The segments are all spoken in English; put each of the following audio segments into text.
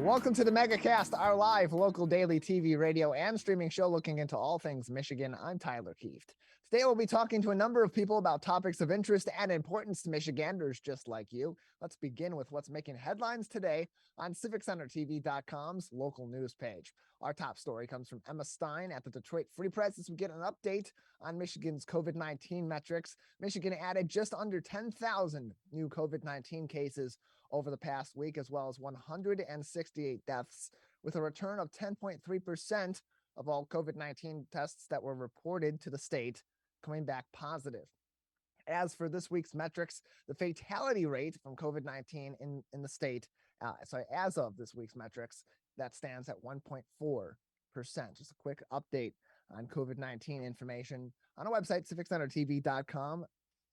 Welcome to the Megacast, our live local daily TV, radio, and streaming show looking into all things Michigan. I'm Tyler Kieft. Today we'll be talking to a number of people about topics of interest and importance to Michiganders just like you. Let's begin with what's making headlines today on CivicCenterTV.com's local news page. Our top story comes from Emma Stein at the Detroit Free Press as we get an update on Michigan's COVID-19 metrics. Michigan added just under 10,000 new COVID-19 cases over the past week, as well as 168 deaths, with a return of 10.3% of all COVID-19 tests that were reported to the state coming back positive. As for this week's metrics, the fatality rate from COVID-19 in the state, as of this week's metrics, that stands at 1.4%. Just a quick update on COVID-19 information on our website, CivicCenterTV.com.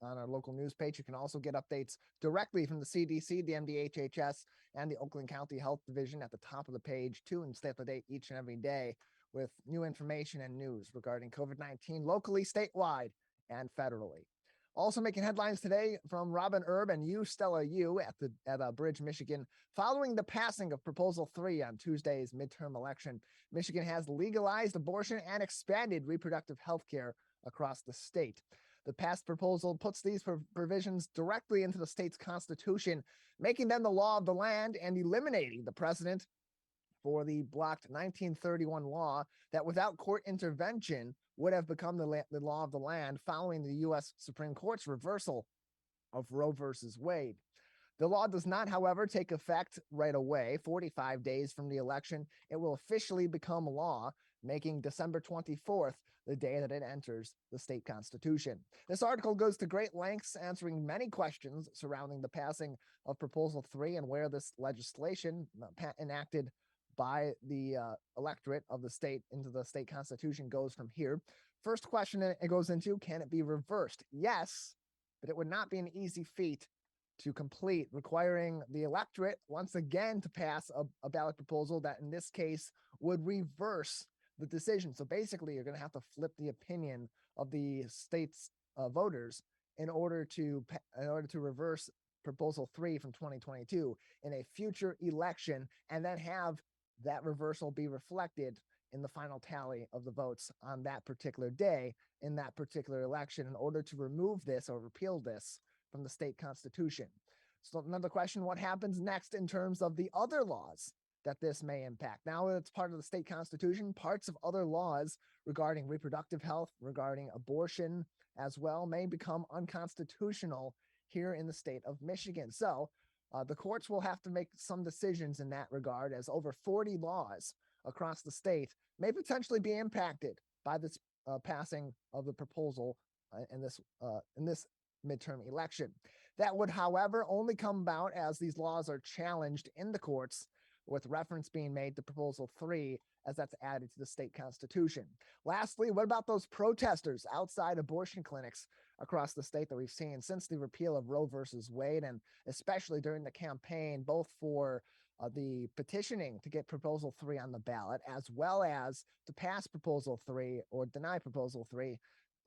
On our local news page, you can also get updates directly from the CDC, the MDHHS, and the Oakland County Health Division at the top of the page, too, and stay up to date each and every day with new information and news regarding COVID-19 locally, statewide, and federally. Also making headlines today from Robin Erb and Stella Yu at Bridge, Michigan. Following the passing of Proposal 3 on Tuesday's midterm election, Michigan has legalized abortion and expanded reproductive health care across the state. The passed proposal puts these provisions directly into the state's constitution, making them the law of the land and eliminating the precedent for the blocked 1931 law that without court intervention would have become the law of the land following the U.S. Supreme Court's reversal of Roe versus Wade. The law does not, however, take effect right away. 45 days from the election, it will officially become law, making December 24th the day that it enters the state constitution. This article goes to great lengths answering many questions surrounding the passing of Proposal 3 and where this legislation enacted by the electorate of the state into the state constitution goes from here. First question it goes into, can it be reversed? Yes, but it would not be an easy feat to complete, requiring the electorate once again to pass a ballot proposal that in this case would reverse the decision. So basically, you're going to have to flip the opinion of the state's voters in order to reverse Proposal 3 from 2022 in a future election, and then have that reversal be reflected in the final tally of the votes on that particular day in that particular election in order to remove this or repeal this from the state constitution. So another question, what happens next in terms of the other laws that this may impact? Now it's part of the state constitution, parts of other laws regarding reproductive health, regarding abortion as well, may become unconstitutional here in the state of Michigan. So the courts will have to make some decisions in that regard, as over 40 laws across the state may potentially be impacted by this passing of the proposal in this midterm election. That would, however, only come about as these laws are challenged in the courts, with reference being made to Proposal 3 as that's added to the state constitution. Lastly, what about those protesters outside abortion clinics across the state that we've seen since the repeal of Roe versus Wade, and especially during the campaign, both for the petitioning to get Proposal 3 on the ballot, as well as to pass Proposal 3 or deny Proposal 3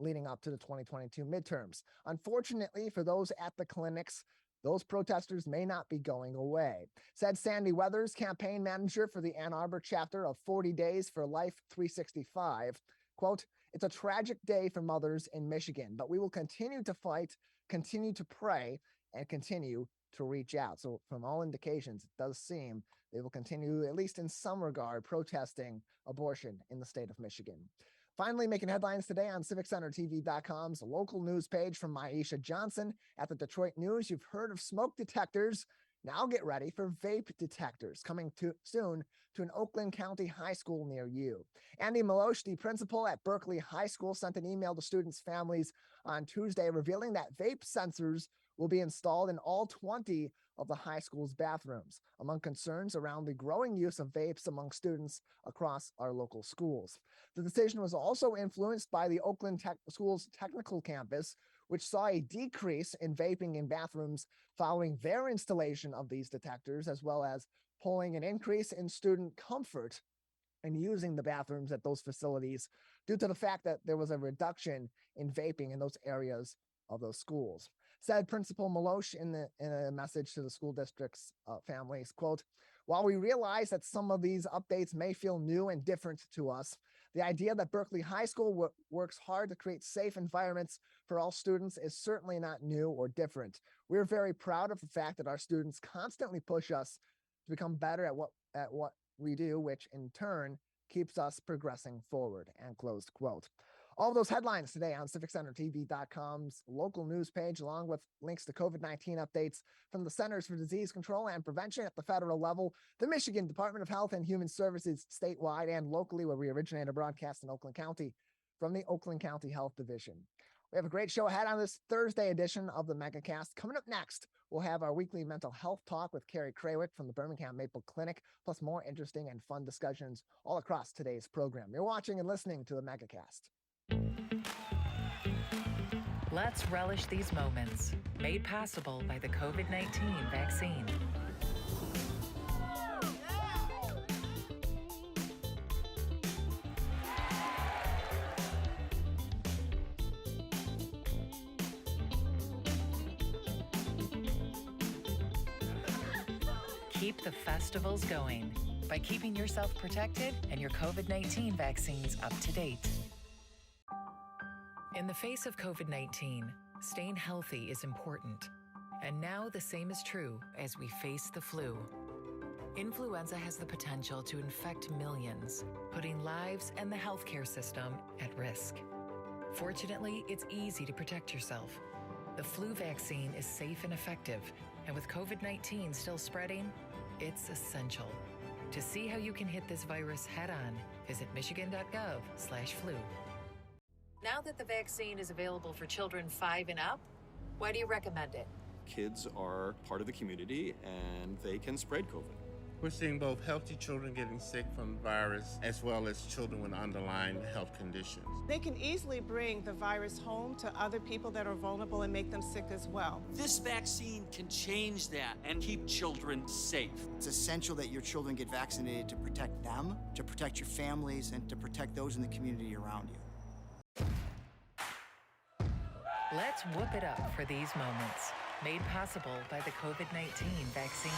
leading up to the 2022 midterms. Unfortunately, for those at the clinics, those protesters may not be going away, said Sandy Weathers, campaign manager for the Ann Arbor chapter of 40 Days for Life 365. Quote, "It's a tragic day for mothers in Michigan, but we will continue to fight, continue to pray, and continue to reach out." So from all indications, it does seem they will continue, at least in some regard, protesting abortion in the state of Michigan. Finally, making headlines today on CivicCenterTV.com's local news page from Maisha Johnson at the Detroit News. You've heard of smoke detectors. Now get ready for vape detectors coming soon to an Oakland County high school near you. Andy Malosh, the principal at Berkeley High School, sent an email to students' families on Tuesday revealing that vape sensors will be installed in all 20 of the high school's bathrooms, among concerns around the growing use of vapes among students across our local schools. The decision was also influenced by the Oakland School's technical campus, which saw a decrease in vaping in bathrooms following their installation of these detectors, as well as polling an increase in student comfort in using the bathrooms at those facilities due to the fact that there was a reduction in vaping in those areas of those schools. Said Principal Malosh in a message to the school district's families, quote, While we realize that some of these updates may feel new and different to us, the idea that Berkeley High School works hard to create safe environments for all students is certainly not new or different. We're very proud of the fact that our students constantly push us to become better at what we do, which in turn keeps us progressing forward, and closed quote. All of those headlines today on civiccentertv.com's local news page, along with links to COVID-19 updates from the Centers for Disease Control and Prevention at the federal level, the Michigan Department of Health and Human Services statewide and locally, where we originate a broadcast in Oakland County from the Oakland County Health Division. We have a great show ahead on this Thursday edition of the Megacast. Coming up next, we'll have our weekly mental health talk with Carrie Krawiec from the Birmingham Maple Clinic, plus more interesting and fun discussions all across today's program. You're watching and listening to the Megacast. Let's relish these moments, made possible by the COVID-19 vaccine. Keep the festivals going by keeping yourself protected and your COVID-19 vaccines up to date. In the face of COVID-19, staying healthy is important. And now the same is true as we face the flu. Influenza has the potential to infect millions, putting lives and the healthcare system at risk. Fortunately, it's easy to protect yourself. The flu vaccine is safe and effective, and with COVID-19 still spreading, it's essential. To see how you can hit this virus head-on, visit michigan.gov/flu. Now that the vaccine is available for children 5 and up, why do you recommend it? Kids are part of the community and they can spread COVID. We're seeing both healthy children getting sick from the virus as well as children with underlying health conditions. They can easily bring the virus home to other people that are vulnerable and make them sick as well. This vaccine can change that and keep children safe. It's essential that your children get vaccinated to protect them, to protect your families, and to protect those in the community around you. Let's whoop it up for these moments, made possible by the COVID-19 vaccine.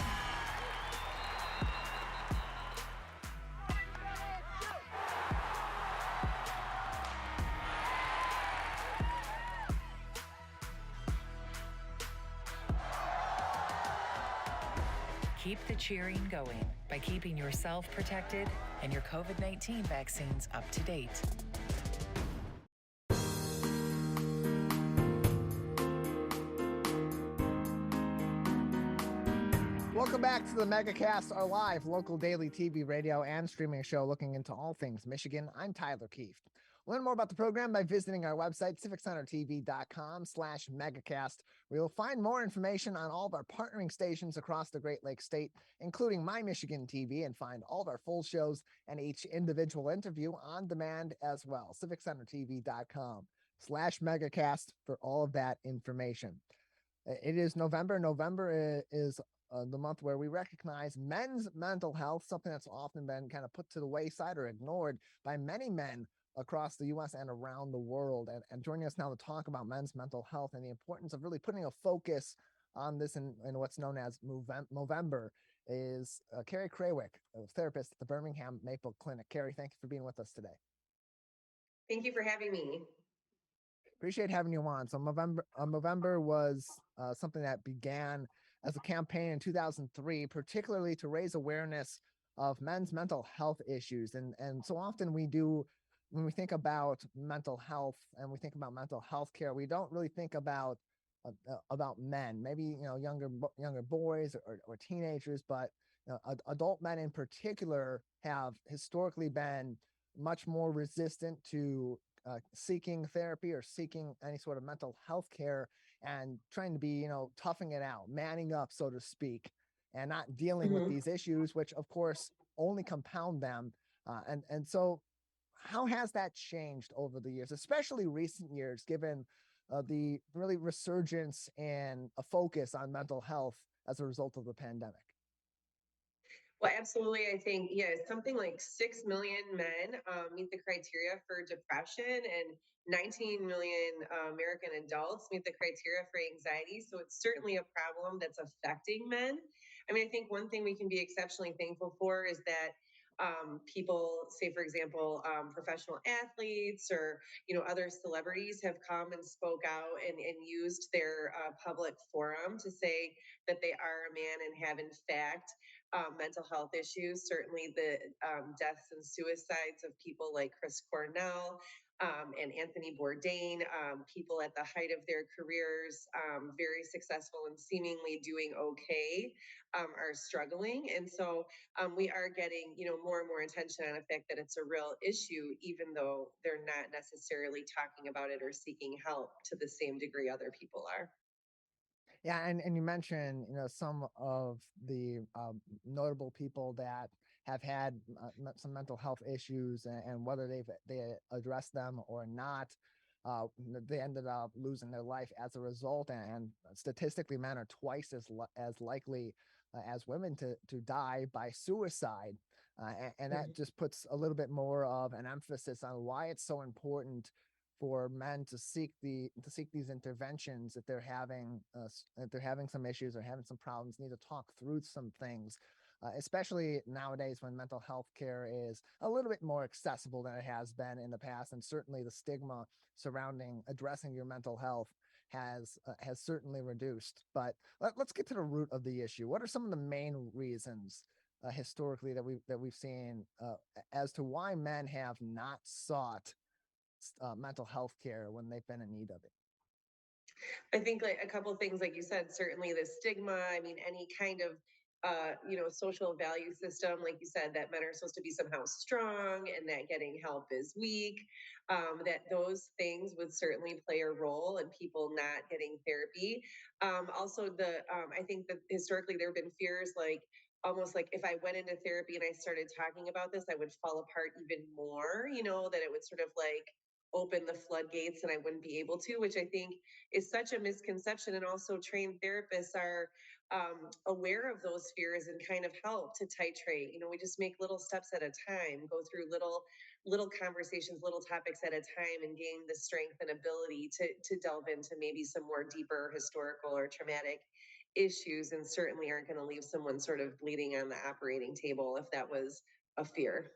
Keep the cheering going by keeping yourself protected and your COVID-19 vaccines up to date. Welcome back to the Megacast, our live local daily TV, radio, and streaming show looking into all things Michigan. I'm Tyler Kieft. Learn more about the program by visiting our website, civiccentertv.com/megacast, where you'll find more information on all of our partnering stations across the Great Lakes State, including My Michigan TV, and find all of our full shows and each individual interview on demand as well. civiccentertv.com/megacast for all of that information. It is November. November is the month where we recognize men's mental health, something that's often been kind of put to the wayside or ignored by many men across the U.S. and around the world. And joining us now to talk about men's mental health and the importance of really putting a focus on this in what's known as Movember is Carrie Krawiec, a therapist at the Birmingham Maple Clinic. Carrie, thank you for being with us today. Thank you for having me. Appreciate having you on. So Movember was something that began as a campaign in 2003, particularly to raise awareness of men's mental health issues. And so often we do, when we think about mental health and we think about mental health care, we don't really think about men, maybe, younger boys or teenagers, but adult men in particular have historically been much more resistant to seeking therapy or seeking any sort of mental health care and trying to be, toughing it out, manning up, so to speak, and not dealing with these issues, which of course only compound them. And so how has that changed over the years, especially recent years, given the really resurgence and a focus on mental health as a result of the pandemic? Well, absolutely. I think, something like 6 million men meet the criteria for depression, and 19 million American adults meet the criteria for anxiety. So it's certainly a problem that's affecting men. I mean, I think one thing we can be exceptionally thankful for is that people, say for example, professional athletes or other celebrities have come and spoke out and used their public forum to say that they are a man and have in fact mental health issues. Certainly the deaths and suicides of people like Chris Cornell and Anthony Bourdain, people at the height of their careers, very successful and seemingly doing okay, are struggling. And so we are getting, more and more attention on the fact that it's a real issue, even though they're not necessarily talking about it or seeking help to the same degree other people are. Yeah, and you mentioned, some of the notable people that have had some mental health issues, and whether they addressed them or not, they ended up losing their life as a result. And statistically, men are twice as likely as women to die by suicide. And that just puts a little bit more of an emphasis on why it's so important for men to seek these interventions if they're having some issues or having some problems, need to talk through some things, especially nowadays when mental health care is a little bit more accessible than it has been in the past. And certainly the stigma surrounding addressing your mental health has certainly reduced. But let's get to the root of the issue. What are some of the main reasons historically that we've seen as to why men have not sought mental health care when they've been in need of it? I think like a couple of things, like you said, certainly the stigma. I mean, any kind of social value system, like you said, that men are supposed to be somehow strong and that getting help is weak. That those things would certainly play a role in people not getting therapy. Also, I think that historically there have been fears like almost like if I went into therapy and I started talking about this, I would fall apart even more. That it would sort of like open the floodgates and I wouldn't be able to, which I think is such a misconception. And also, trained therapists are aware of those fears and kind of help to titrate. We just make little steps at a time, go through little conversations, little topics at a time, and gain the strength and ability to delve into maybe some more deeper historical or traumatic issues, and certainly aren't going to leave someone sort of bleeding on the operating table if that was a fear.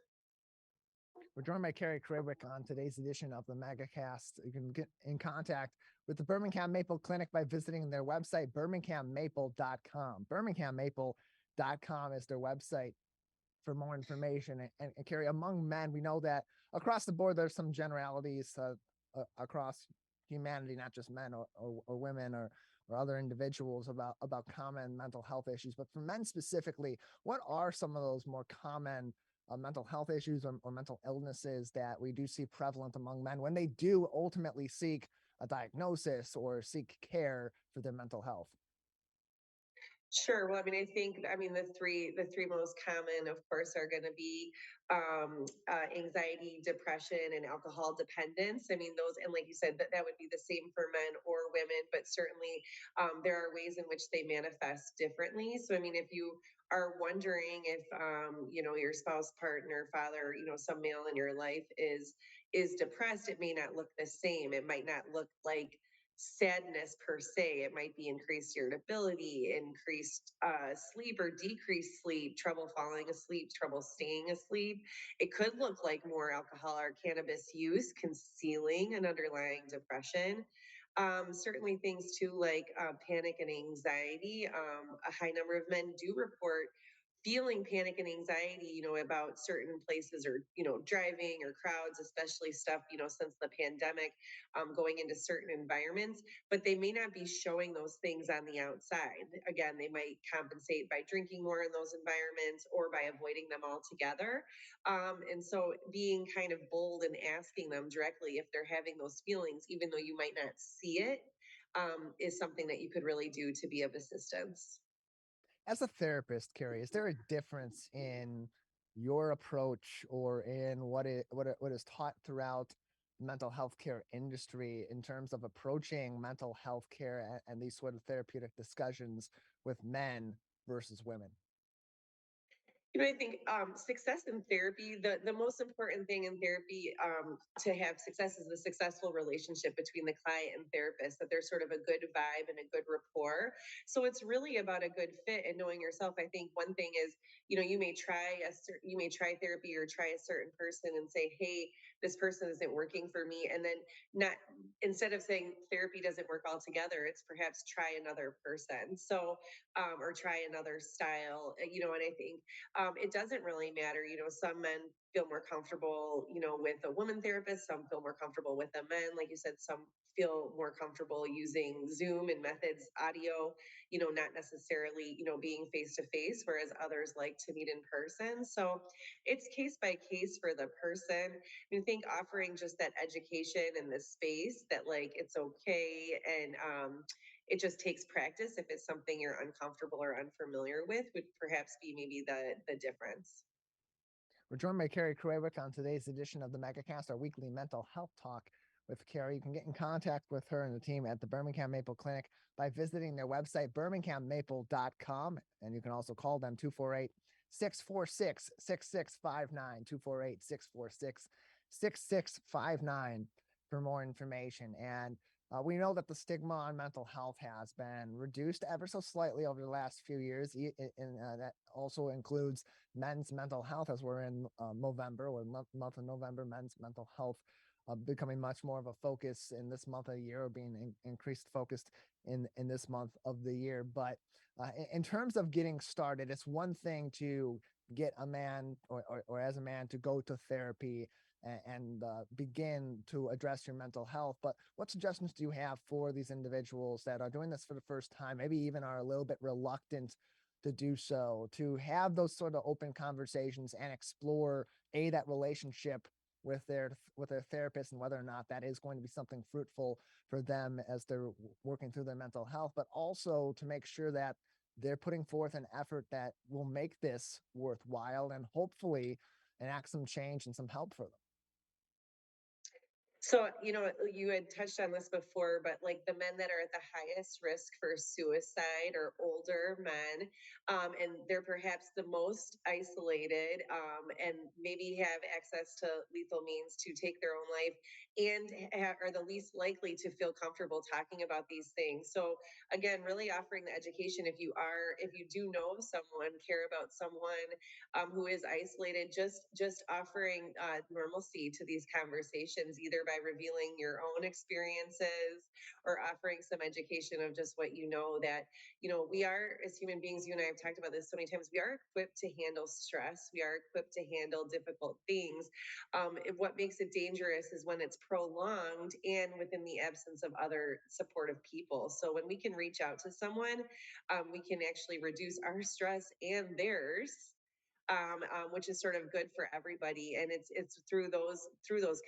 We're joined by Carrie Krawiec on today's edition of the Megacast. You can get in contact with the Birmingham Maple Clinic by visiting their website, birminghammaple.com. Birminghammaple.com is their website for more information. And Carrie, among men, we know that across the board, there's some generalities across humanity, not just men or women or other individuals about common mental health issues. But for men specifically, what are some of those more common mental health issues or mental illnesses that we do see prevalent among men when they do ultimately seek a diagnosis or seek care for their mental health? Sure. Well, I mean, the three most common, of course, are going to be anxiety, depression, and alcohol dependence. I mean, those, and like you said, that would be the same for men or women, but certainly there are ways in which they manifest differently. So, I mean, if you are wondering if your spouse, partner, father, some male in your life is depressed, it may not look the same. It might not look like sadness per se. It might be increased irritability, increased sleep or decreased sleep, trouble falling asleep, trouble staying asleep. It could look like more alcohol or cannabis use concealing an underlying depression. Certainly things too like panic and anxiety. A high number of men do report feeling panic and anxiety, about certain places or, driving or crowds, especially stuff, since the pandemic, going into certain environments, but they may not be showing those things on the outside. Again, they might compensate by drinking more in those environments or by avoiding them altogether. And so being kind of bold and asking them directly if they're having those feelings, even though you might not see it, is something that you could really do to be of assistance. As a therapist, Carrie, is there a difference in your approach or in what is taught throughout the mental health care industry in terms of approaching mental health care and these sort of therapeutic discussions with men versus women? I think success in therapy, the most important thing in therapy to have success is the successful relationship between the client and therapist, that there's sort of a good vibe and a good rapport. So it's really about a good fit and knowing yourself. I think one thing is, you may you may try therapy or try a certain person and say, hey, this person isn't working for me. And then not, instead of saying therapy doesn't work altogether, it's perhaps try another person. So, or try another style, and I think it doesn't really matter. Some men feel more comfortable, with a woman therapist. Some feel more comfortable with a man. Like you said, some feel more comfortable using Zoom and methods audio, not necessarily, being face to face, whereas others like to meet in person. So it's case by case for the person. I think offering just that education and the space that like it's okay and it just takes practice. If it's something you're uncomfortable or unfamiliar with, would perhaps be maybe the difference. We're joined by Carrie Krawiec on today's edition of the Megacast, our weekly mental health talk with Carrie. You can get in contact with her and the team at the Birmingham Maple Clinic by visiting their website, birminghammaple.com. And you can also call them 248 646 6659, 248 646 6659 for more information. And we know that the stigma on mental health has been reduced ever so slightly over the last few years. And that also includes men's mental health, as we're in Movember, or month of November, men's mental health becoming much more of a focus in this month of the year, or being increased focused in this month of the year. But in terms of getting started, it's one thing to get a man or as a man to go to therapy and begin to address your mental health. But what suggestions do you have for these individuals that are doing this for the first time, maybe even are a little bit reluctant to do so, to have those sort of open conversations and explore that relationship with their therapist, and whether or not that is going to be something fruitful for them as they're working through their mental health, but also to make sure that they're putting forth an effort that will make this worthwhile and hopefully enact some change and some help for them? So, you had touched on this before, but like the men that are at the highest risk for suicide are older men, and they're perhaps the most isolated, and maybe have access to lethal means to take their own life, and are the least likely to feel comfortable talking about these things. So, again, really offering the education. If you do know someone, care about someone who is isolated, just offering normalcy to these conversations, either by revealing your own experiences or offering some education of just what that we are, as human beings, you and I have talked about this so many times, we are equipped to handle stress, we are equipped to handle difficult things. What makes it dangerous is when it's prolonged and within the absence of other supportive people. So when we can reach out to someone, we can actually reduce our stress and theirs, which is sort of good for everybody. And it's through those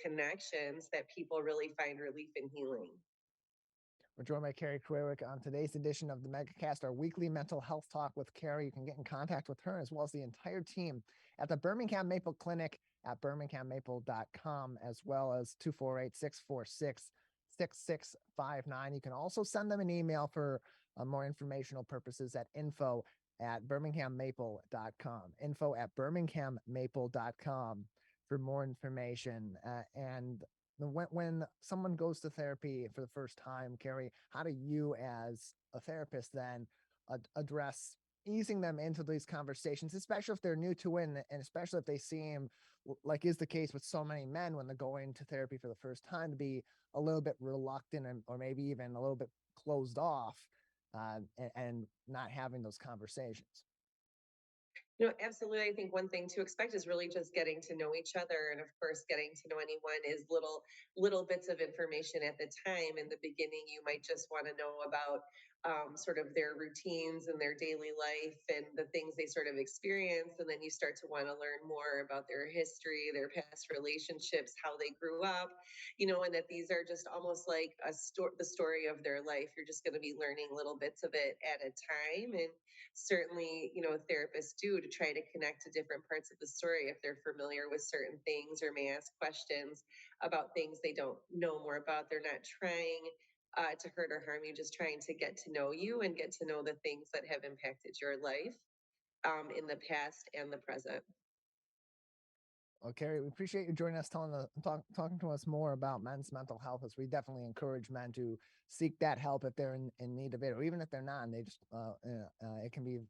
connections that people really find relief and healing. We're joined by Carrie Krawiec on today's edition of the Megacast, our weekly mental health talk with Carrie. You can get in contact with her as well as the entire team at the Birmingham Maple Clinic at birminghammaple.com, as well as 248 646 6659. You can also send them an email for more informational purposes at info@birminghammaple.com, info@birminghammaple.com for more information. And when someone goes to therapy for the first time, Carrie, how do you as a therapist then address easing them into these conversations, especially if they're new to it, and especially if they seem, like is the case with so many men when they're going to therapy for the first time, to be a little bit reluctant or maybe even a little bit closed off, and not having those conversations? Absolutely. I think one thing to expect is really just getting to know each other. And of course, getting to know anyone is little bits of information at the time. In the beginning, you might just want to know about sort of their routines and their daily life and the things they sort of experience. And then you start to want to learn more about their history, their past relationships, how they grew up, and that these are just almost like the story of their life. You're just going to be learning little bits of it at a time. And certainly, therapists do to try to connect to different parts of the story if they're familiar with certain things or may ask questions about things they don't know more about. They're not trying to hurt or harm you, just trying to get to know you and get to know the things that have impacted your life. in the past and the present. Well, Carrie, we appreciate you joining us, talking to us more about men's mental health, as we definitely encourage men to seek that help if they're in need of it, or even if they're not. And they just, it can be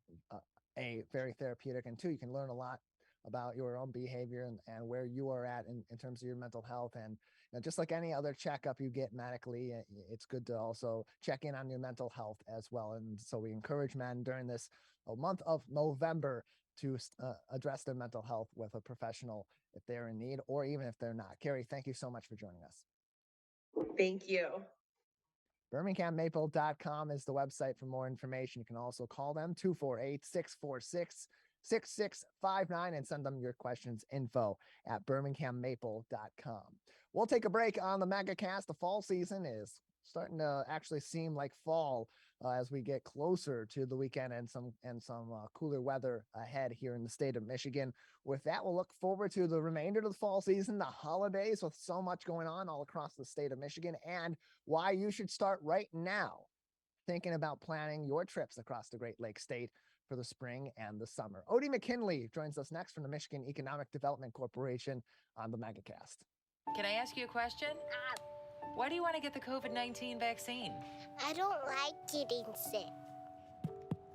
a very therapeutic, and two, you can learn a lot about your own behavior and where you are at in terms of your mental health. And just like any other checkup you get medically, it's good to also check in on your mental health as well. And so we encourage men during this month of November to address their mental health with a professional if they're in need, or even if they're not. Carrie, thank you so much for joining us. Thank you. BirminghamMaple.com is the website for more information. You can also call them 248-646-6659 and send them your questions, info@BirminghamMaple.com. We'll take a break on the Megacast. The fall season is starting to actually seem like fall as we get closer to the weekend and some cooler weather ahead here in the state of Michigan. With that, we'll look forward to the remainder of the fall season, the holidays, with so much going on all across the state of Michigan, and why you should start right now thinking about planning your trips across the Great Lakes state for the spring and the summer. Otie McKinley joins us next from the Michigan Economic Development Corporation on the Megacast. Can I ask you a question? Why do you want to get the COVID-19 vaccine? I don't like getting sick.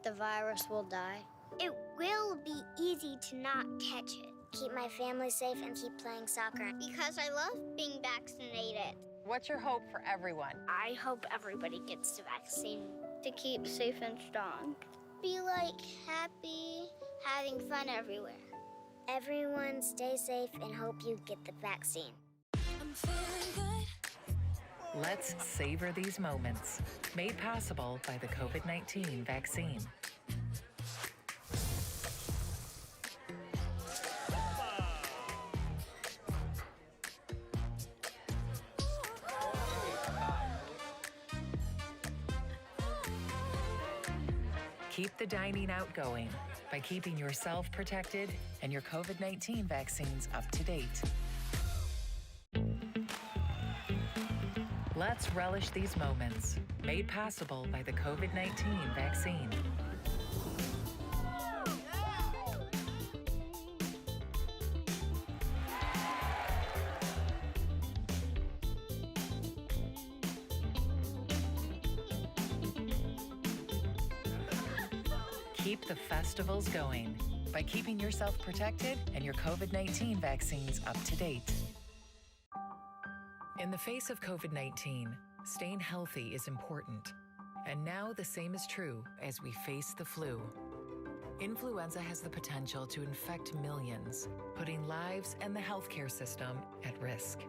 The virus will die. It will be easy to not catch it. Keep my family safe and keep playing soccer. Because I love being vaccinated. What's your hope for everyone? I hope everybody gets the vaccine to keep safe and strong. Be like happy, having fun everywhere. Everyone stay safe and hope you get the vaccine. I'm feeling good. Let's savor these moments, made possible by the COVID-19 vaccine. Keep the dining out going by keeping yourself protected and your COVID-19 vaccines up to date. Let's relish these moments, made possible by the COVID-19 vaccine. Keep the festivals going by keeping yourself protected and your COVID-19 vaccines up to date. In the face of COVID-19, staying healthy is important. And now the same is true as we face the flu. Influenza has the potential to infect millions, putting lives and the healthcare system at risk.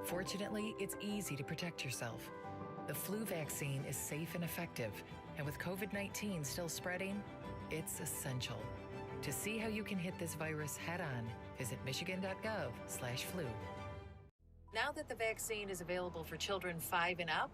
Fortunately, it's easy to protect yourself. The flu vaccine is safe and effective, and with COVID-19 still spreading, it's essential. To see how you can hit this virus head-on, visit michigan.gov/flu. Now that the vaccine is available for children 5 and up,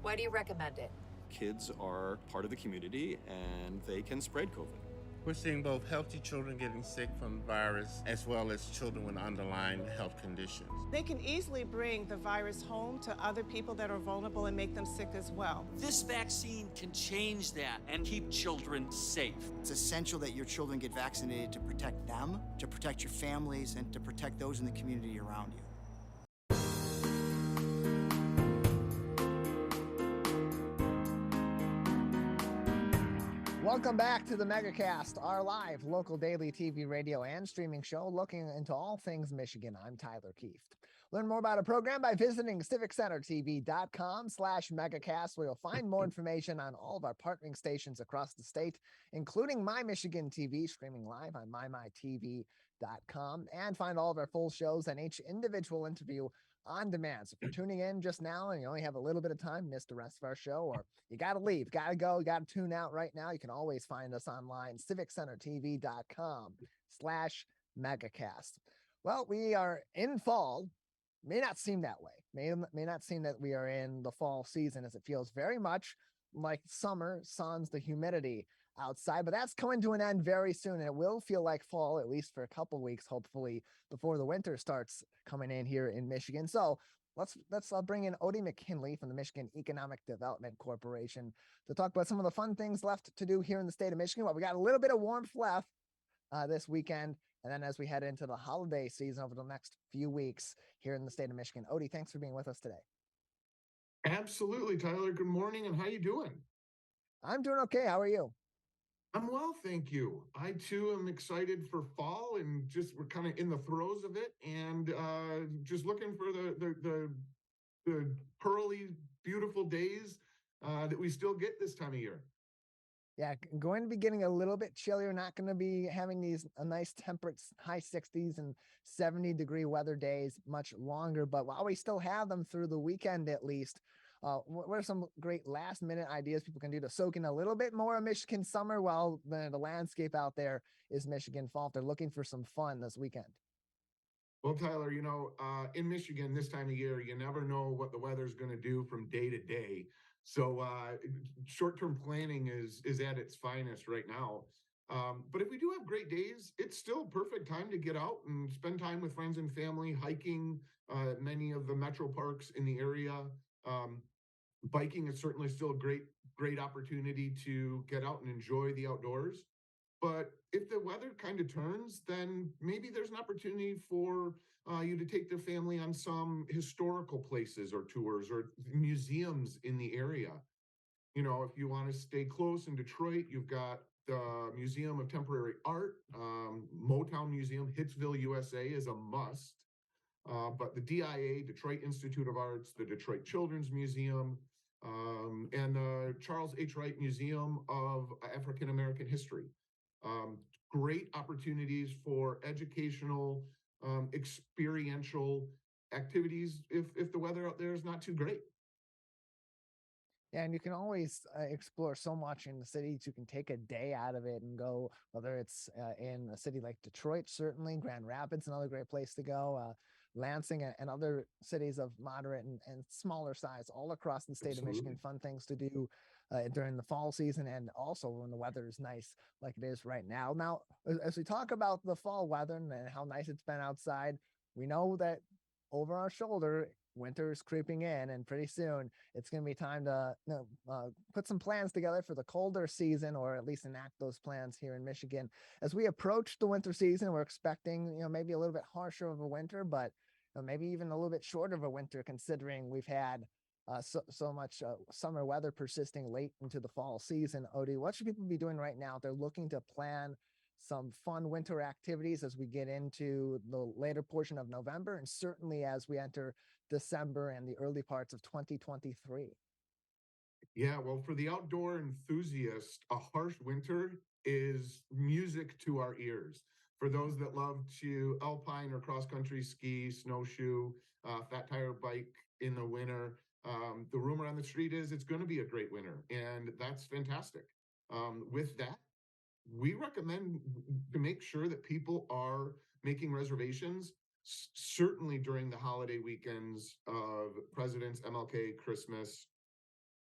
why do you recommend it? Kids are part of the community and they can spread COVID. We're seeing both healthy children getting sick from the virus as well as children with underlying health conditions. They can easily bring the virus home to other people that are vulnerable and make them sick as well. This vaccine can change that and keep children safe. It's essential that your children get vaccinated to protect them, to protect your families, and to protect those in the community around you. Welcome back to the Megacast, our live local daily TV, radio, and streaming show looking into all things Michigan. I'm Tyler Kieft. Learn more about our program by visiting civiccentertv.com/megacast, where you'll find more information on all of our partnering stations across the state, including My Michigan TV, streaming live on mymytv.com, and find all of our full shows and each individual interview on demand. So if you're tuning in just now and you only have a little bit of time, miss the rest of our show, or you got to leave, got to go, got to tune out right now, you can always find us online, civiccentertv.com/megacast. Well, we are in fall. May not seem that way. May not seem that we are in the fall season, as it feels very much like summer, sans the humidity outside, but that's coming to an end very soon, and it will feel like fall, at least for a couple weeks, hopefully, before the winter starts coming in here in Michigan. So let's bring in Otie McKinley from the Michigan Economic Development Corporation to talk about some of the fun things left to do here in the state of Michigan. Well, we got a little bit of warmth left this weekend, and then as we head into the holiday season over the next few weeks here in the state of Michigan. Otie, thanks for being with us today. Absolutely, Tyler. Good morning, and how you doing? I'm doing okay. How are you? I'm well, thank you. I too am excited for fall, and we're kind of in the throes of it, and just looking for the pearly, beautiful days that we still get this time of year. Yeah, going to be getting a little bit chillier. Not going to be having these nice temperate high 60s and 70-degree weather days much longer. But while we still have them through the weekend, at least, what are some great last-minute ideas people can do to soak in a little bit more of Michigan summer while the landscape out there is Michigan fall? If they're looking for some fun this weekend. Well, Tyler, in Michigan this time of year, you never know what the weather's going to do from day to day. So short-term planning is at its finest right now. But if we do have great days, it's still a perfect time to get out and spend time with friends and family, hiking many of the metro parks in the area. Biking is certainly still a great opportunity to get out and enjoy the outdoors. But if the weather kind of turns, then maybe there's an opportunity for you to take the family on some historical places or tours or museums in the area. If you want to stay close in Detroit, you've got the Museum of Temporary Art, Motown Museum, Hitsville, USA is a must. But the DIA, Detroit Institute of Arts, the Detroit Children's Museum, and the Charles H. Wright Museum of African American History. Great opportunities for educational, experiential activities if the weather out there is not too great. Yeah, and you can always explore so much in the cities. You can take a day out of it and go, whether it's in a city like Detroit, certainly, Grand Rapids, another great place to go, Lansing and other cities of moderate and smaller size all across the state Absolutely. of Michigan. Fun things to do during the fall season and also when the weather is nice like it is right now. Now, as we talk about the fall weather and how nice it's been outside, we know that over our shoulder, winter is creeping in, and pretty soon it's going to be time to put some plans together for the colder season, or at least enact those plans here in Michigan. As we approach the winter season, we're expecting, maybe a little bit harsher of a winter, but maybe even a little bit shorter of a winter, considering we've had so much summer weather persisting late into the fall season. Otie, what should people be doing right now if they're looking to plan some fun winter activities as we get into the later portion of November and certainly as we enter December and the early parts of 2023? Yeah, well, for the outdoor enthusiast, a harsh winter is music to our ears. For those that love to alpine or cross-country ski, snowshoe, fat tire bike in the winter, the rumor on the street is it's going to be a great winter, and that's fantastic. With that, we recommend to make sure that people are making reservations, certainly during the holiday weekends of President's, MLK, Christmas,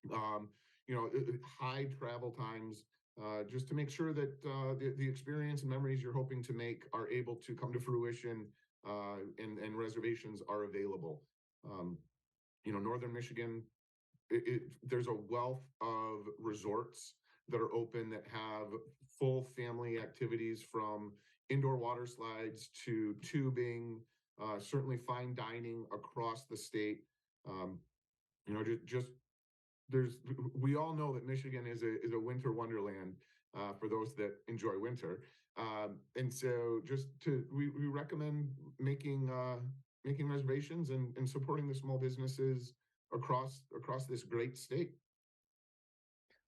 high travel times, just to make sure that the experience and memories you're hoping to make are able to come to fruition, and reservations are available. Northern Michigan, there's a wealth of resorts that are open that have full family activities, from indoor water slides to tubing, certainly fine dining across the state. We all know that Michigan is a winter wonderland for those that enjoy winter, and so we recommend making reservations and supporting the small businesses across this great state.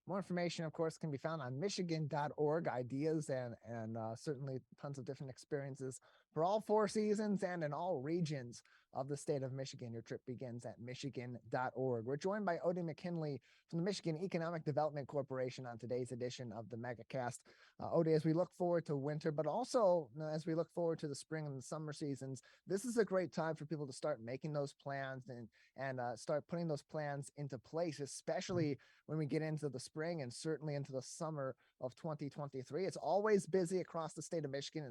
More information, of course, can be found on michigan.org. Ideas and certainly tons of different experiences for all 4 seasons and in all regions of the state of Michigan. Your trip begins at michigan.org. We're joined by Otie McKinley from the Michigan Economic Development Corporation on today's edition of the Megacast. Otie, as we look forward to winter, but also as we look forward to the spring and the summer seasons, this is a great time for people to start making those plans and start putting those plans into place, especially when we get into the spring and certainly into the summer of 2023. It's always busy across the state of Michigan,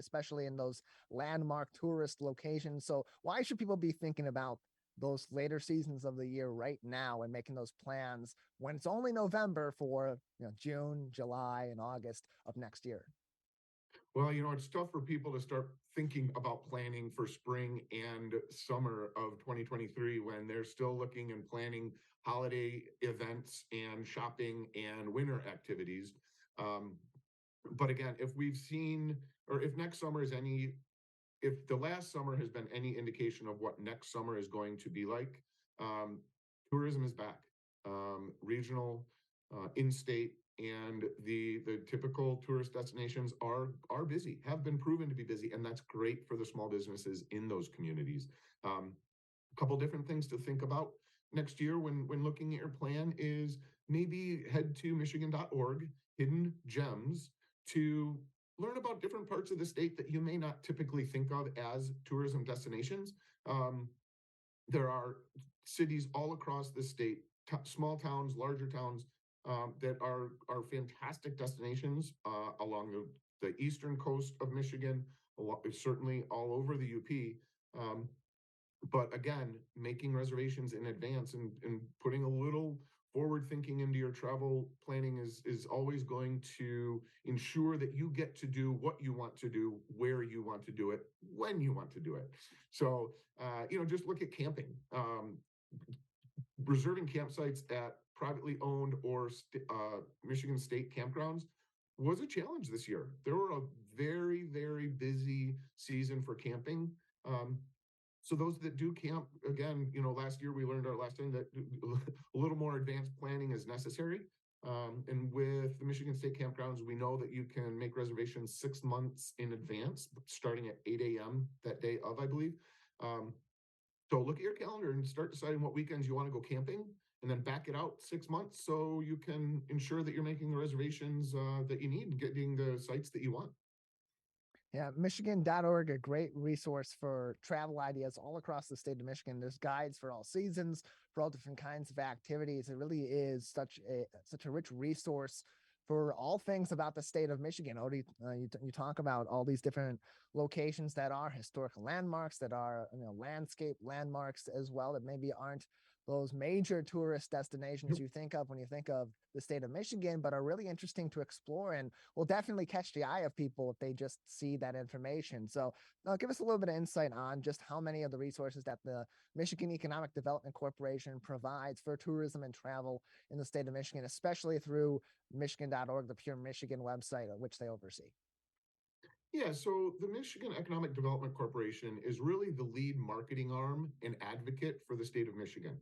especially in those landmark tourist locations. So why should people be thinking about those later seasons of the year right now and making those plans when it's only November for June, July, and August of next year? Well, it's tough for people to start thinking about planning for spring and summer of 2023 when they're still looking and planning holiday events and shopping and winter activities. But again, if we've seen, or if next summer is any, if the last summer has been any indication of what next summer is going to be like, tourism is back. Regional, in-state, and the typical tourist destinations are busy, have been proven to be busy, and that's great for the small businesses in those communities. A couple different things to think about next year when looking at your plan is maybe head to michigan.org, hidden gems, to learn about different parts of the state that you may not typically think of as tourism destinations. There are cities all across the state, small towns, larger towns, that are fantastic destinations along the eastern coast of Michigan, certainly all over the UP. But again, making reservations in advance and putting a little forward thinking into your travel planning is always going to ensure that you get to do what you want to do, where you want to do it, when you want to do it. So, just look at camping. Reserving campsites at privately owned or Michigan state campgrounds was a challenge this year. There were a very, very busy season for camping. So those that do camp, again, last year we learned our lesson that a little more advanced planning is necessary. And with the Michigan State campgrounds, we know that you can make reservations 6 months in advance, starting at 8 a.m. that day of, I believe. So look at your calendar and start deciding what weekends you want to go camping, and then back it out 6 months so you can ensure that you're making the reservations that you need and getting the sites that you want. Yeah, Michigan.org, a great resource for travel ideas all across the state of Michigan. There's guides for all seasons, for all different kinds of activities. It really is such a rich resource for all things about the state of Michigan. Otie, you talk about all these different locations that are historical landmarks, that are landscape landmarks as well, that maybe aren't those major tourist destinations you think of when you think of the state of Michigan, but are really interesting to explore and will definitely catch the eye of people if they just see that information. So give us a little bit of insight on just how many of the resources that the Michigan Economic Development Corporation provides for tourism and travel in the state of Michigan, especially through Michigan.org, the Pure Michigan website, which they oversee. Yeah, so the Michigan Economic Development Corporation is really the lead marketing arm and advocate for the state of Michigan.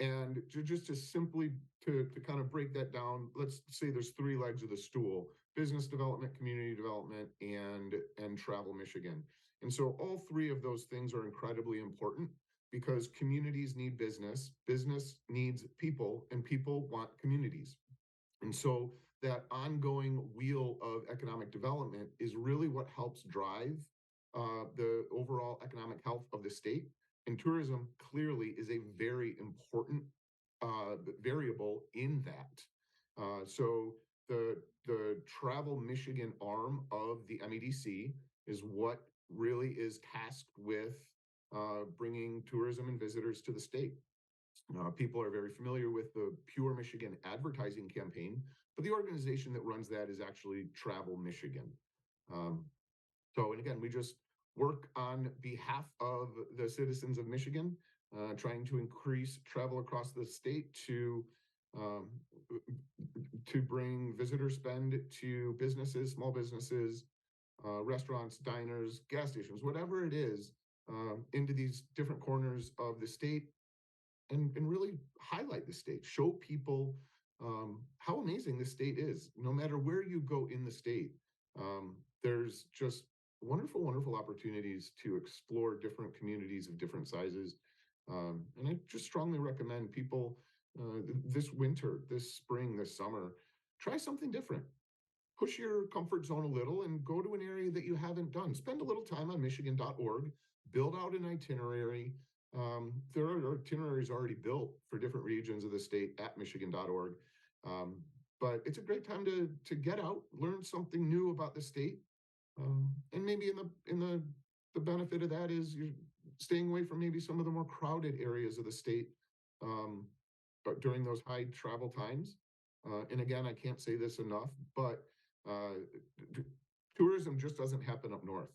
And to simply to kind of break that down, let's say there's 3 legs of the stool: business development, community development, and travel Michigan. And so all 3 of those things are incredibly important because communities need business, business needs people, and people want communities. And so that ongoing wheel of economic development is really what helps drive the overall economic health of the state. And tourism clearly is a very important variable in that. So the Travel Michigan arm of the MEDC is what really is tasked with bringing tourism and visitors to the state. People are very familiar with the Pure Michigan advertising campaign, but the organization that runs that is actually Travel Michigan. And again, we just work on behalf of the citizens of Michigan, trying to increase travel across the state to bring visitor spend to businesses, small businesses, restaurants, diners, gas stations, whatever it is, into these different corners of the state. And really highlight the state, show people how amazing the state is. No matter where you go in the state, there's just wonderful, wonderful opportunities to explore different communities of different sizes. And I just strongly recommend people this winter, this spring, this summer, try something different. Push your comfort zone a little and go to an area that you haven't done. Spend a little time on Michigan.org, build out an itinerary. There are itineraries already built for different regions of the state at Michigan.org. But it's a great time to get out, learn something new about the state. And maybe in the benefit of that is staying away from maybe some of the more crowded areas of the state but during those high travel times. And again, I can't say this enough, but tourism just doesn't happen up north.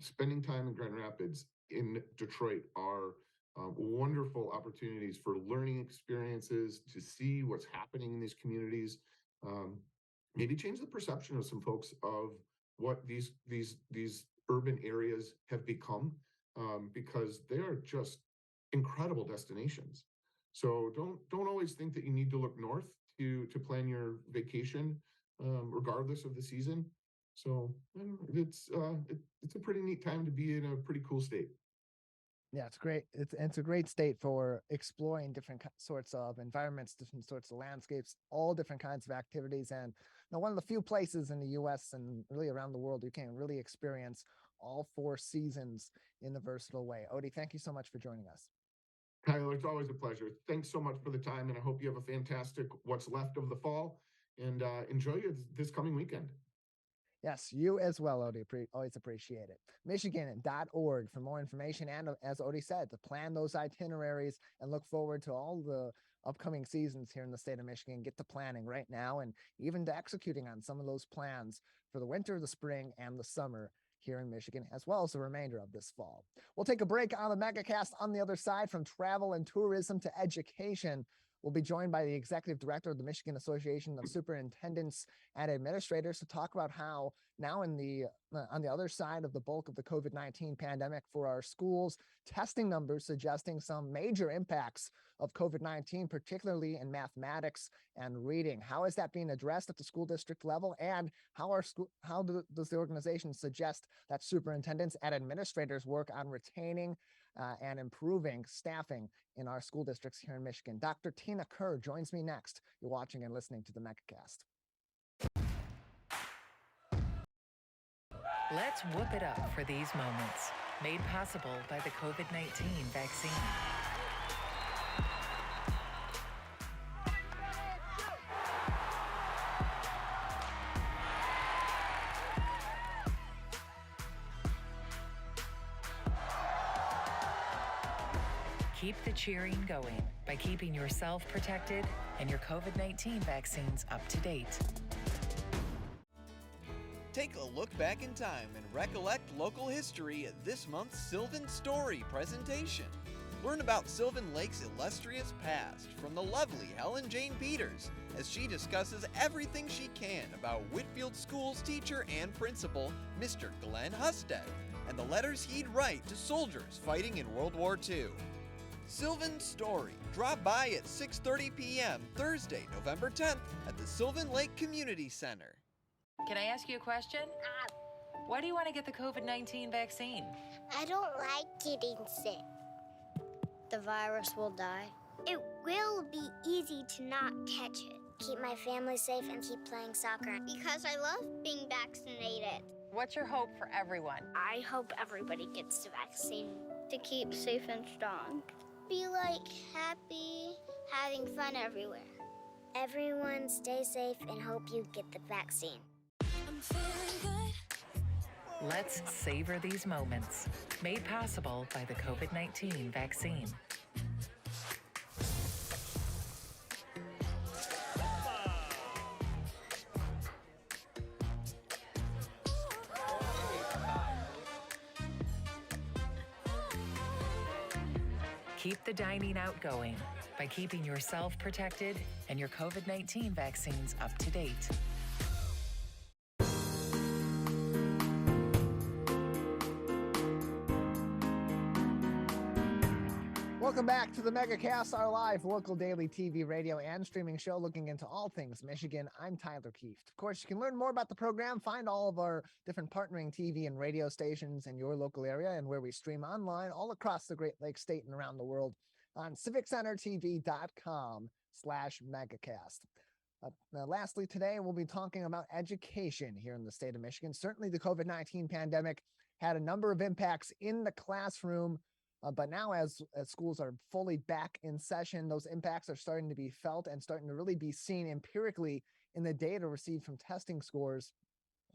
Spending time in Grand Rapids, in Detroit, are wonderful opportunities for learning experiences, to see what's happening in these communities, maybe change the perception of some folks of what these urban areas have become, because they are just incredible destinations. So don't always think that you need to look north to plan your vacation, regardless of the season. So it's a pretty neat time to be in a pretty cool state. Yeah, it's great. It's a great state for exploring different sorts of environments, different sorts of landscapes, all different kinds of activities. And one of the few places in the U.S. and really around the world you can really experience all 4 seasons in the versatile way. Otie, thank you so much for joining us. Tyler, it's always a pleasure. Thanks so much for the time, and I hope you have a fantastic what's left of the fall, and enjoy this coming weekend. Yes, you as well, Otie. Always appreciate it. Michigan.org for more information. And as Otie said, to plan those itineraries and look forward to all the upcoming seasons here in the state of Michigan. Get to planning right now and even to executing on some of those plans for the winter, the spring, and the summer here in Michigan, as well as the remainder of this fall. We'll take a break on the Megacast. On the other side, from travel and tourism to education, we'll be joined by the executive director of the Michigan Association of Superintendents and Administrators to talk about how now on the other side of the bulk of the COVID-19 pandemic for our schools, testing numbers suggesting some major impacts of COVID-19, particularly in mathematics and reading. How is that being addressed at the school district level, and how does the organization suggest that superintendents and administrators work on retaining and improving staffing in our school districts here in Michigan? Dr. Tina Kerr joins me next. You're watching and listening to the Megacast. Let's whoop it up for these moments, made possible by the COVID-19 vaccine. Keep the cheering going by keeping yourself protected and your COVID-19 vaccines up to date. Take a look back in time and recollect local history at this month's Sylvan Story presentation. Learn about Sylvan Lake's illustrious past from the lovely Helen Jane Peters as she discusses everything she can about Whitfield School's teacher and principal, Mr. Glenn Husted, and the letters he'd write to soldiers fighting in World War II. Sylvan Story. Drop by at 6:30 p.m. Thursday, November 10th at the Sylvan Lake Community Center. Can I ask you a question? Why do you want to get the COVID-19 vaccine? I don't like getting sick. The virus will die. It will be easy to not catch it. Keep my family safe and keep playing soccer. Because I love being vaccinated. What's your hope for everyone? I hope everybody gets the vaccine to keep safe and strong. Be happy, having fun everywhere. Everyone stay safe and hope you get the vaccine. I'm feeling good. Let's savor these moments, made possible by the COVID-19 vaccine. Keep the dining out going by keeping yourself protected and your COVID-19 vaccines up to date. Welcome back to the Megacast, our live local daily TV, radio, and streaming show looking into all things Michigan. I'm Tyler Kieft. Of course, you can learn more about the program, find all of our different partnering TV and radio stations in your local area and where we stream online all across the Great Lakes state and around the world on civiccentertv.com/megacast. Lastly, today we'll be talking about education here in the state of Michigan. Certainly the COVID-19 pandemic had a number of impacts in the classroom. But now as schools are fully back in session, those impacts are starting to be felt and starting to really be seen empirically in the data received from testing scores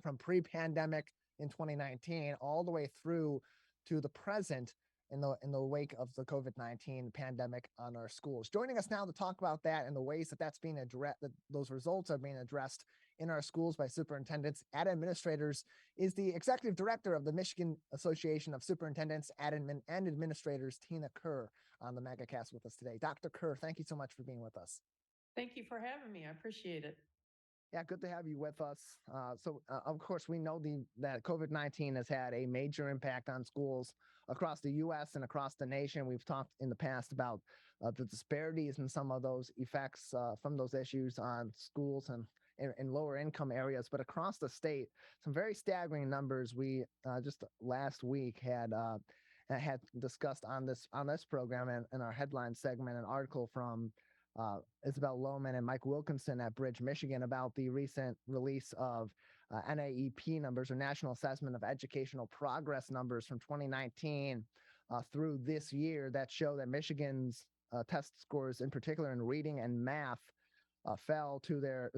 from pre-pandemic in 2019 all the way through to the present in the wake of the COVID-19 pandemic on our schools. Joining us now to talk about that and the ways that that's being addressed, that those results are being addressed in our schools by superintendents and administrators, is the executive director of the Michigan Association of Superintendents and Administrators, Tina Kerr, on the Megacast with us today. Dr. Kerr, thank you so much for being with us. Thank you for having me. I appreciate it. Yeah, good to have you with us. Of course, we know that COVID-19 has had a major impact on schools across the U.S. and across the nation. We've talked in the past about the disparities in some of those effects from those issues on schools and in lower income areas, but across the state, some very staggering numbers. We just last week had discussed on this program and in our headline segment an article from Isabel Lohman and Mike Wilkinson at Bridge, Michigan, about the recent release of NAEP numbers, or National Assessment of Educational Progress numbers, from 2019 through this year, that show that Michigan's test scores, in particular in reading and math, fell to their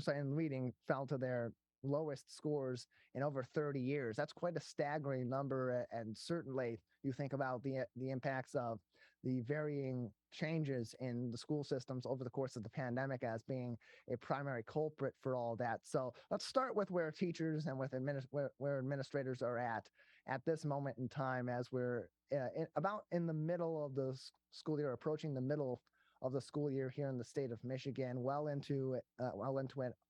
lowest scores in over 30 years. That's quite a staggering number, and certainly you think about the impacts of the varying changes in the school systems over the course of the pandemic as being a primary culprit for all that. So let's start with where teachers and where administrators are at this moment in time, as we're about in the middle of the school year, approaching the middle of the school year here in the state of Michigan, well into it,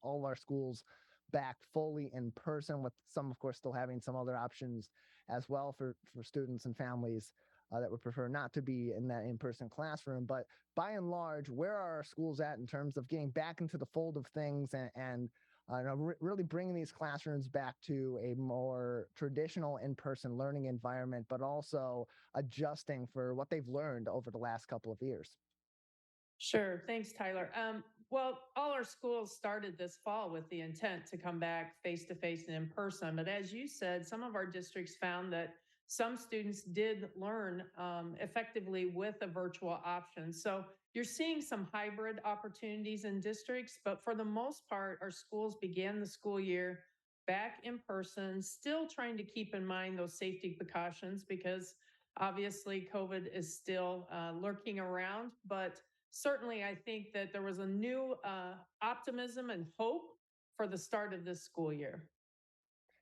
all our schools back fully in person, with some, of course, still having some other options as well for students and families that would prefer not to be in that in-person classroom. But by and large, where are our schools at in terms of getting back into the fold of things and really bringing these classrooms back to a more traditional in-person learning environment, but also adjusting for what they've learned over the last couple of years? Sure. Thanks, Tyler. Well, all our schools started this fall with the intent to come back face-to-face and in person. But as you said, some of our districts found that some students did learn effectively with a virtual option. So you're seeing some hybrid opportunities in districts, but for the most part, our schools began the school year back in person, still trying to keep in mind those safety precautions, because obviously COVID is still lurking around. But certainly, I think that there was a new optimism and hope for the start of this school year.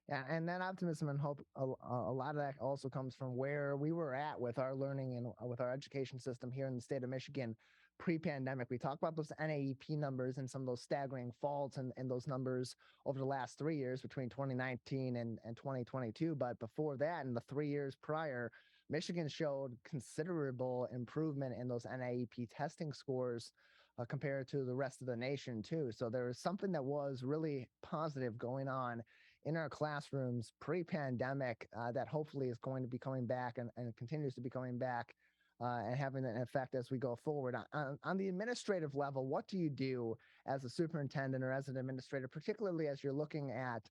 Yeah, and that optimism and hope, a lot of that also comes from where we were at with our learning and with our education system here in the state of Michigan pre-pandemic. We talk about those NAEP numbers and some of those staggering faults and those numbers over the last 3 years between 2019 and 2022. But before that, in the 3 years prior, Michigan showed considerable improvement in those NAEP testing scores compared to the rest of the nation too. So there was something that was really positive going on in our classrooms pre-pandemic that hopefully is going to be coming back and continues to be coming back and having an effect as we go forward. On the administrative level, what do you do as a superintendent or as an administrator, particularly as you're looking at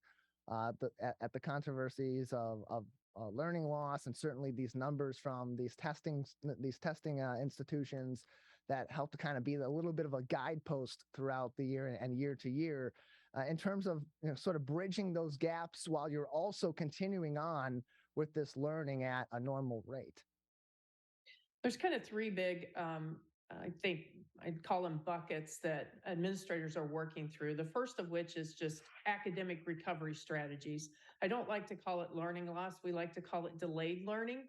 the controversies of learning loss, and certainly these numbers from these testing institutions that help to kind of be a little bit of a guidepost throughout the year and year to year in terms of sort of bridging those gaps while you're also continuing on with this learning at a normal rate? There's kind of three big, I think I'd call them buckets, that administrators are working through. The first of which is just academic recovery strategies. I don't like to call it learning loss. We like to call it delayed learning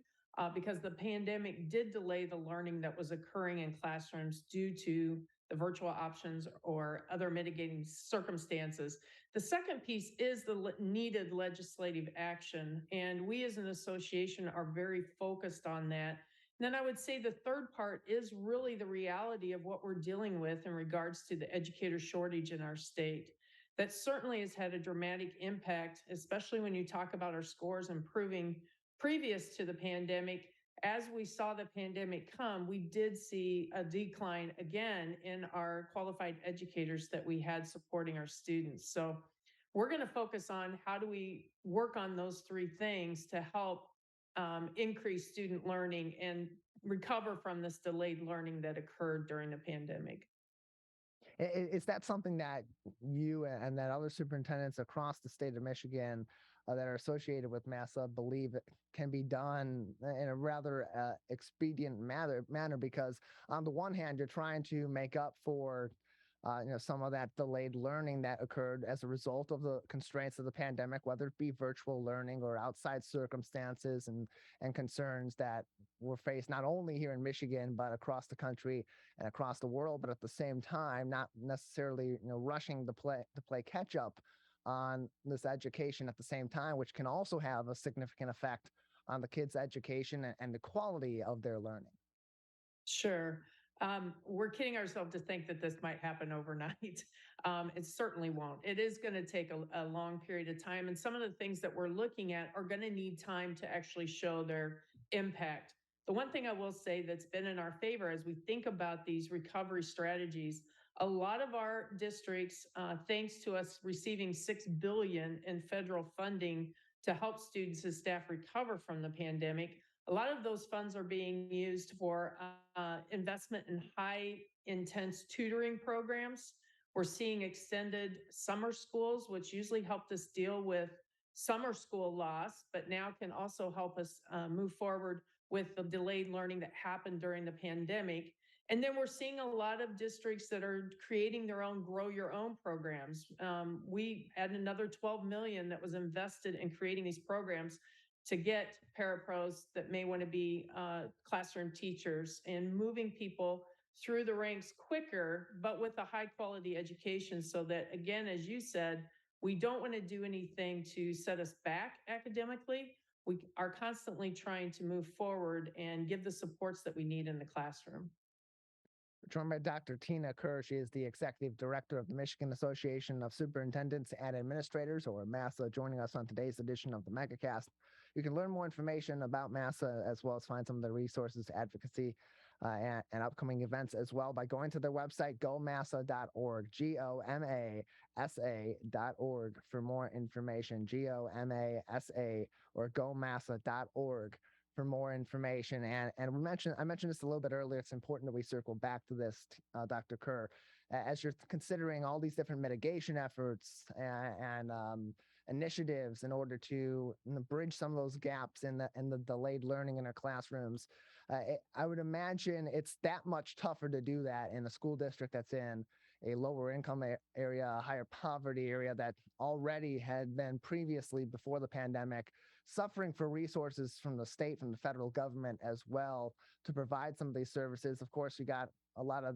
because the pandemic did delay the learning that was occurring in classrooms due to the virtual options or other mitigating circumstances. The second piece is the needed legislative action, and we as an association are very focused on that. And then I would say the third part is really the reality of what we're dealing with in regards to the educator shortage in our state. That certainly has had a dramatic impact, especially when you talk about our scores improving previous to the pandemic. As we saw the pandemic come, we did see a decline again in our qualified educators that we had supporting our students. So we're going to focus on how do we work on those three things to help increase student learning and recover from this delayed learning that occurred during the pandemic. Is that something that you and that other superintendents across the state of Michigan that are associated with MASA believe it can be done in a rather expedient manner because on the one hand, you're trying to make up for some of that delayed learning that occurred as a result of the constraints of the pandemic, whether it be virtual learning or outside circumstances and concerns that were faced not only here in Michigan, but across the country and across the world. But at the same time, not necessarily rushing to play catch up on this education at the same time, which can also have a significant effect on the kids' education and the quality of their learning. Sure. We're kidding ourselves to think that this might happen overnight. It certainly won't. It is going to take a long period of time. And some of the things that we're looking at are going to need time to actually show their impact. The one thing I will say that's been in our favor as we think about these recovery strategies, a lot of our districts, thanks to us receiving $6 billion in federal funding to help students and staff recover from the pandemic, a lot of those funds are being used for investment in high intense tutoring programs. We're seeing extended summer schools, which usually helped us deal with summer school loss, but now can also help us move forward with the delayed learning that happened during the pandemic. And then we're seeing a lot of districts that are creating their own grow your own programs. We had another $12 million that was invested in creating these programs to get parapros that may want to be classroom teachers and moving people through the ranks quicker, but with a high quality education so that, again, as you said, we don't want to do anything to set us back academically. We are constantly trying to move forward and give the supports that we need in the classroom. We're joined by Dr. Tina Kerr. She is the Executive Director of the Michigan Association of Superintendents and Administrators, or MASA, joining us on today's edition of the Megacast. You can learn more information about MASA as well as find some of the resources, advocacy, and upcoming events as well by going to their website, gomasa.org, GOMASA.org for more information, GOMASA or gomasa.org for more information. And I mentioned this a little bit earlier. It's important that we circle back to this, Dr. Kerr, as you're considering all these different mitigation efforts and initiatives in order to bridge some of those gaps in the delayed learning in our classrooms. I would imagine it's that much tougher to do that in a school district that's in a lower income area, a higher poverty area that already had been previously, before the pandemic, suffering for resources from the state, from the federal government as well to provide some of these services. Of course, you got a lot of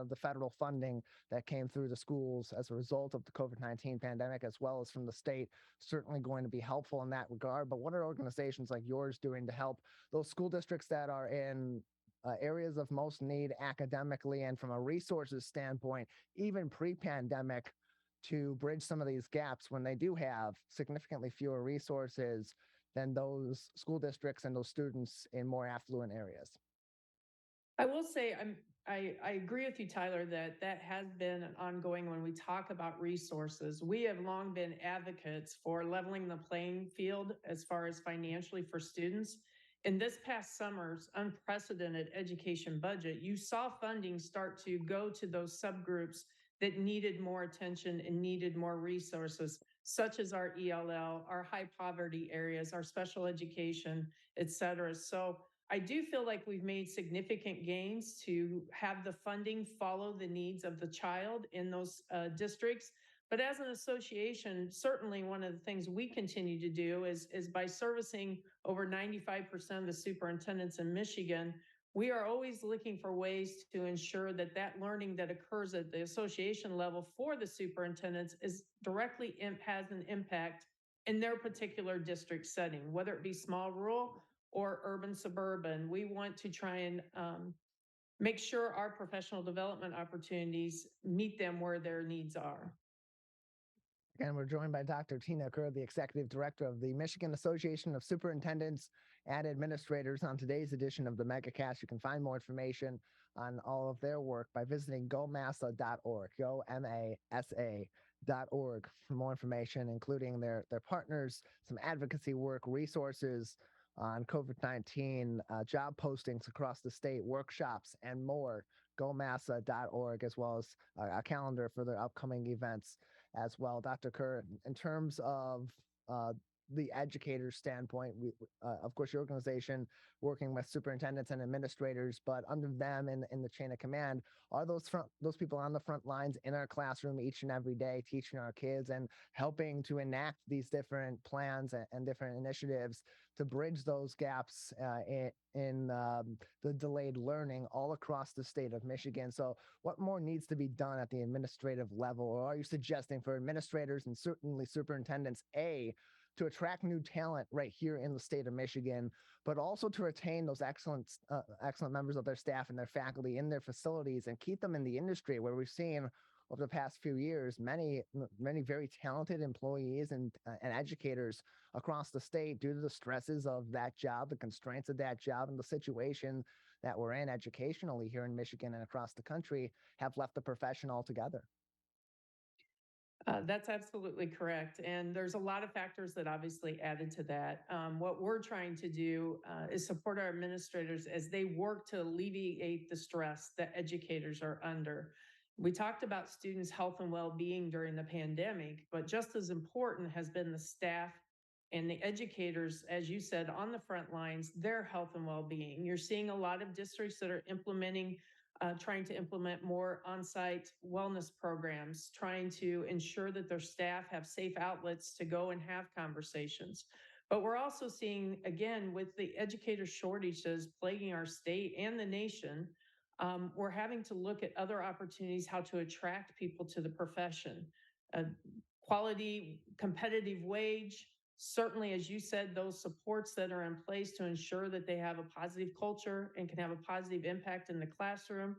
the federal funding that came through the schools as a result of the COVID-19 pandemic, as well as from the state, certainly going to be helpful in that regard. But what are organizations like yours doing to help those school districts that are in areas of most need academically and from a resources standpoint, even pre-pandemic, to bridge some of these gaps when they do have significantly fewer resources than those school districts and those students in more affluent areas? I will say I agree with you, Tyler, that has been ongoing when we talk about resources. We have long been advocates for leveling the playing field as far as financially for students. In this past summer's unprecedented education budget, you saw funding start to go to those subgroups that needed more attention and needed more resources, such as our ELL, our high poverty areas, our special education, et cetera. So I do feel like we've made significant gains to have the funding follow the needs of the child in those districts. But as an association, certainly one of the things we continue to do is by servicing over 95% of the superintendents in Michigan, we are always looking for ways to ensure that that learning that occurs at the association level for the superintendents is directly has an impact in their particular district setting, whether it be small rural or urban suburban. We want to try and make sure our professional development opportunities meet them where their needs are. And we're joined by Dr. Tina Kerr, the Executive Director of the Michigan Association of Superintendents and Administrators, on today's edition of the Megacast. You can find more information on all of their work by visiting gomasa.org, GOMASA.org, for more information, including their partners, some advocacy work, resources on COVID-19, job postings across the state, workshops, and more. GoMasa.org, as well as a calendar for their upcoming events as well. Dr. Kerr, in terms of the educator's standpoint, of course, your organization working with superintendents and administrators, but under them in the chain of command are those people on the front lines in our classroom each and every day, teaching our kids and helping to enact these different plans and different initiatives to bridge those gaps in the delayed learning all across the state of Michigan. So what more needs to be done at the administrative level? Or are you suggesting for administrators and certainly superintendents, to attract new talent right here in the state of Michigan, but also to retain those excellent members of their staff and their faculty in their facilities and keep them in the industry where we've seen over the past few years many very talented employees and educators across the state, due to the stresses of that job, the constraints of that job, and the situation that we're in educationally here in Michigan and across the country, have left the profession altogether. That's absolutely correct. And there's a lot of factors that obviously added to that. What we're trying to do is support our administrators as they work to alleviate the stress that educators are under. We talked about students' health and well-being during the pandemic, but just as important has been the staff and the educators, as you said, on the front lines, their health and well-being. You're seeing a lot of districts that are trying to implement more on-site wellness programs, trying to ensure that their staff have safe outlets to go and have conversations. But we're also seeing, again, with the educator shortages plaguing our state and the nation, we're having to look at other opportunities, how to attract people to the profession. Quality, competitive wage, certainly, as you said, those supports that are in place to ensure that they have a positive culture and can have a positive impact in the classroom.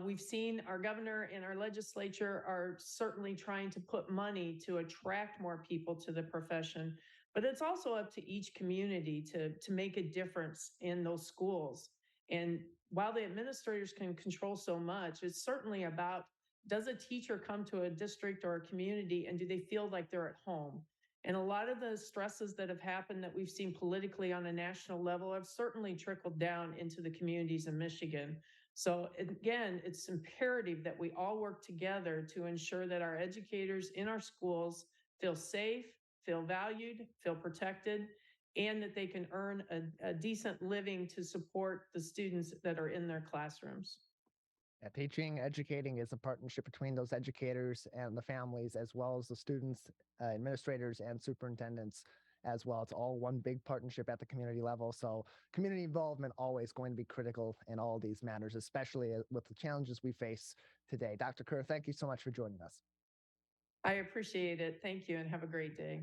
We've seen our governor and our legislature are certainly trying to put money to attract more people to the profession, but it's also up to each community to make a difference in those schools. And while the administrators can control so much, it's certainly about, does a teacher come to a district or a community and do they feel like they're at home? And a lot of the stresses that have happened that we've seen politically on a national level have certainly trickled down into the communities in Michigan. So again, it's imperative that we all work together to ensure that our educators in our schools feel safe, feel valued, feel protected, and that they can earn a decent living to support the students that are in their classrooms. Yeah, teaching, educating is a partnership between those educators and the families, as well as the students, administrators, and superintendents as well. It's all one big partnership at the community level. So community involvement always going to be critical in all of these matters, especially with the challenges we face today. Dr. Kerr, thank you so much for joining us. I appreciate it. Thank you, and have a great day.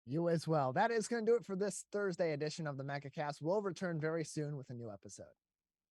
You as well. That is going to do it for this Thursday edition of the Megacast. We'll return very soon with a new episode.